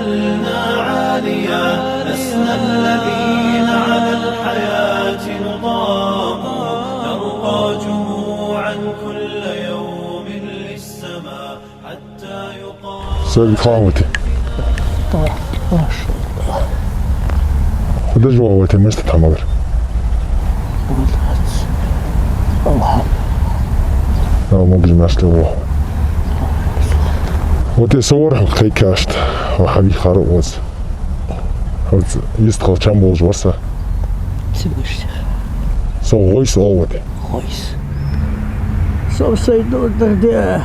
حملنا عاليا لسنا الذين على الحياة نضام نرقى جموعا كل يوم للسماء حتى يقام سيدي قامتي وده جوابتي ما استتحمل لا موجز ما استواه وتي صور خي كاشت وحبي خارق وز يستخل كم بولج ورسا سبشتي سو غويس اوتي خويس سو سيدو دردي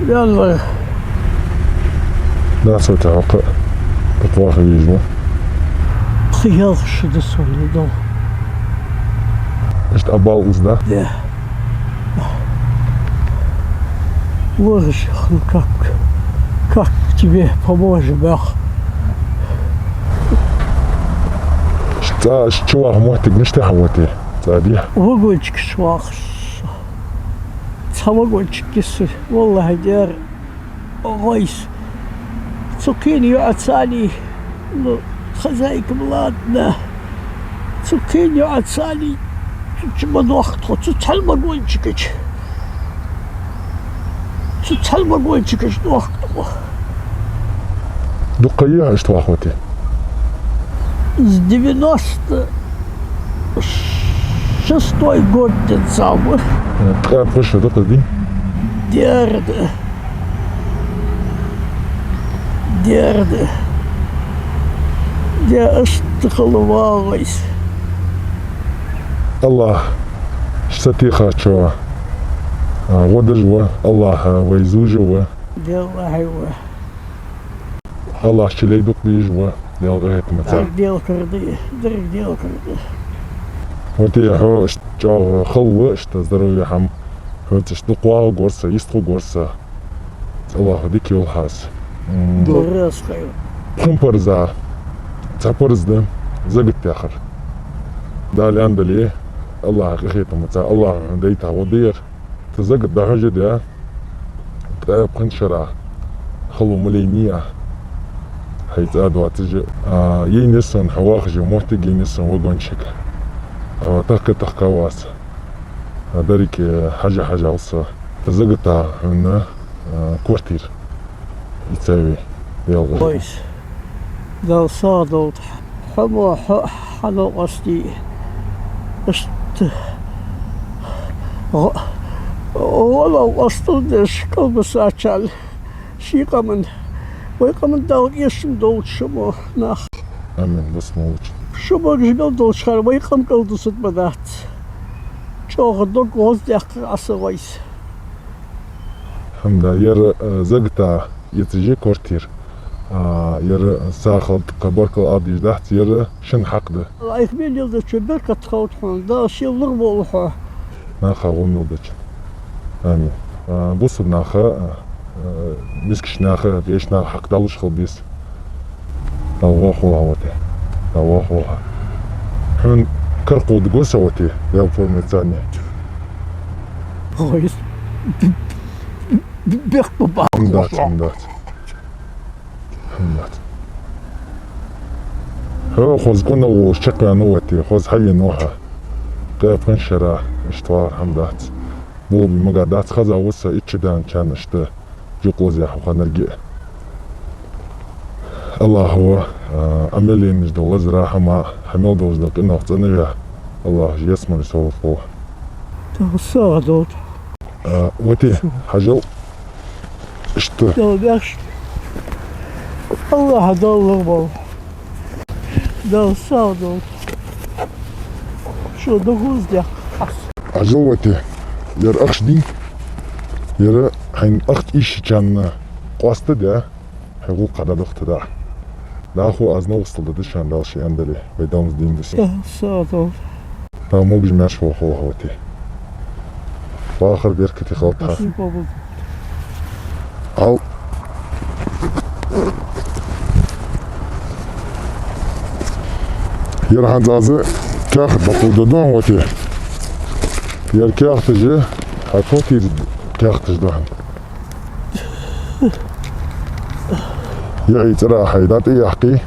يلا لا سو تعاق تطواف يجمع خيال شد سوليدو اشت ابال ازدا ده ورش как тебе поможем, ах. شواه موتك نشتي حوتي تعدي وقولك شواخ وقولك كسر والله دير غيس سكيني وعدساني خزايك بلادنا سكيني وعدساني تجمد وقتها تتحلم قولك تتحلم قولك وقتها دقيقة اشتوا اخوتي с 96-й год тот самый. تقرأ بخش في دقة دي ديرد دي اشتغل واغيس الله اشتتيخا شو ودجوا الله ويزوجوا دي الله هو الله شلي دق بيجوا ديال غيت متاع درك ديال كردي درك ديال كردي وتي هو اشتجا خلو اشتزروا يحم هو تشتقوا غورسا يستقوا غورسا الله ديك يولحاس دورس خير خمبرزا تابرزدا زقت اخر دالي عندلي الله غيت متاع الله ديتا ودير تزقت دهجه دي تقاب خنشرا خلو ملينيه حيث ادوا تجي ينسن حواخجي موتي ينسن وقونشك تحكي تحكواس داريك حاجة وصا تزقتها من كوارتير يتساوي يلا كويس دال صادوت حمو حلو قصدي اشت ولو قصدش قلب ساچال شيقا من ويقمن دال يشم دول شمو ناخ امين بس موج شمو جبل دول شخار ويقم قلدو ست بدات شوغ دو قوز ديق عصويس الحمد لله ير زقتا يتجي كوارتير ير ساخل قبركل ادي دحت ير شن حقده الله يخبين يلدو شبركة تخوت حون دا شي لغبو لحوه ناخا غميلدش امين بص ناخا مسكش ناخا بيش ناخا حق دالوش خلبيس نواخو هاوتي نواخو حن كرقو دقوسا وتي يا فورمي ثاني كويس بيخطو بعض حمدات هو خوز كنا وشكا نوتي خوز حي نوها قاف انشرا اشتوار حمدات بوبي مقادات خزا وسا اتشدان كان اشتا جوقوز يا حوخان الجئ الله هو عملي نجد وزرا حما حمل دوزدق انه اختنبه الله يسمى يسوي فوق صادوت وتي حاجة اشتا دالش الله دال لغبو دال صادوت شو دقوز ديق عجوتي ير اخش دي ير حين اخت ايش كان قوست ده حقوق قدر اخت ده اخو از نوصل ده شان دال شي عندلي بيدامز دين دس دال صادوت تا مو بجمعش هو هوتي واخر بيركتي خلطها او ير هنزازه كاخد بقودو دون وتي ير كاخد جي حطوتي كاخد جدوهن يعي ترى حيدات يحكي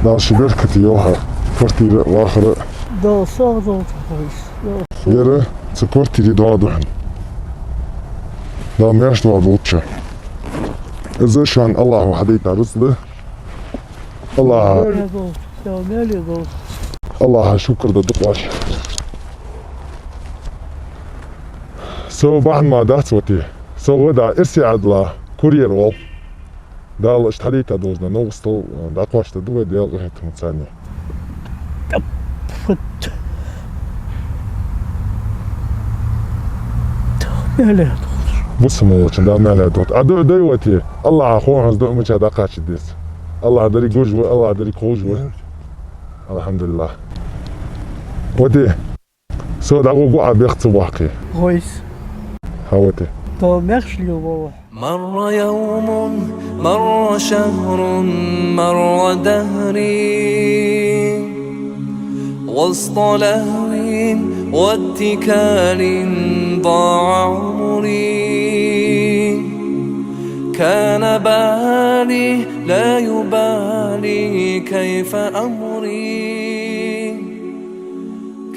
ناس شبركتي يوها كورتي الآخر دو صادو كويس يرى سكورتي دي دوادوحن دا مياش دوادوتشا إذا شان الله حديث رسله الله الله شكر دا دقواش سو بعد ما دات وتي سو غدا إرسي عدلا كورير وول دا اشتريت دوزنا نوصل دا قواش تدوي ديال غير تمثاني فت مالي بص موش دا مالي دوت أدو دوتي الله أخوه هز دو مش هذا قاش ديس الله دري جوجو الله دري كوجو الحمد لله ودي سو دا غو قوع بيخت واقي كويس هاوتي دو ميرش ليو بابا مر يوم مر شهر مر دهري وسط لهو واتكال ضاع عمري كان بالي لا يبالي كيف أمري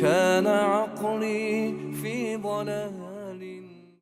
كان عقلي في ضلال